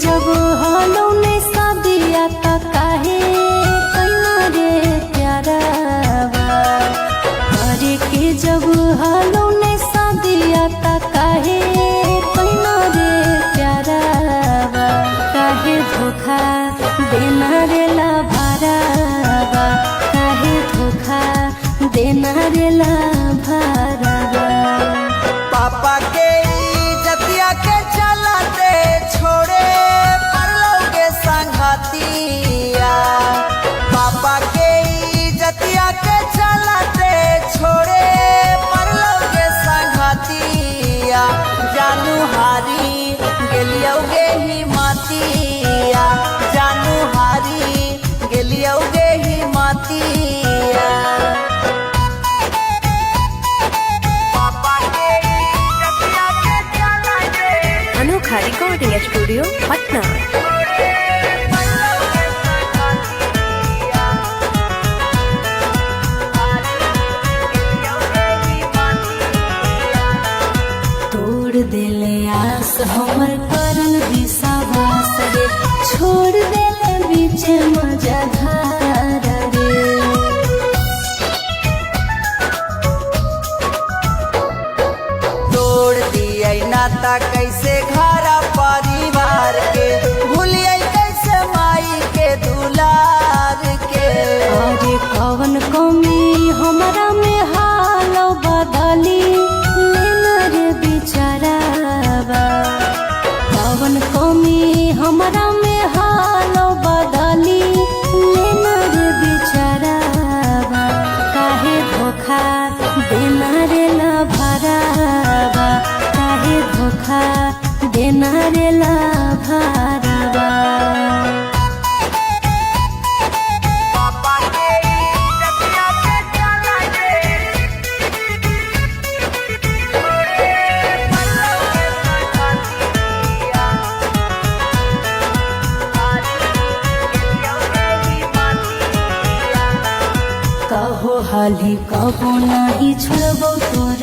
जब हलौने शादिया त काहे कैना रे प्यारावा। करे के जब हलौने शादिया त काहे कैना रे प्यारावा। काहे धोखा देना रे लाभारावा। काहे धोखा देना रे लाभारावा। पापा के इज्जतिया के चलाते छोड़े परलोगे संगतिया। पापा के इज्जतिया के चलाते छोड़े परलोगे संगतिया। जानू हारी गेलियोगे ही मातिया। जानू हारी गेलियोगे ही मातिया। अनोखा रिकॉर्डिंग स्टूडियो पटना। तोड़ देले आस हमर करल विश्वास रे। छोड़ देले बीच मजा धार रे। तोड़ दिए नाता कैसे घर परिवार के। भूलिए कैसे माई के दुलार के। अरे कवन कमी हमरा में हाल बदली लेना रे बिचारावा। कवन कमी हमरा में हाल बदली लेना रे बिचारावा। काहे धोखा देना रे लाभारावा। काहे धोखा देना रे लाभारावा। पापा के इज्जतिया के चलाते परलोगे संगतिया। कहो हाली कहो नाही छोड़बो तोर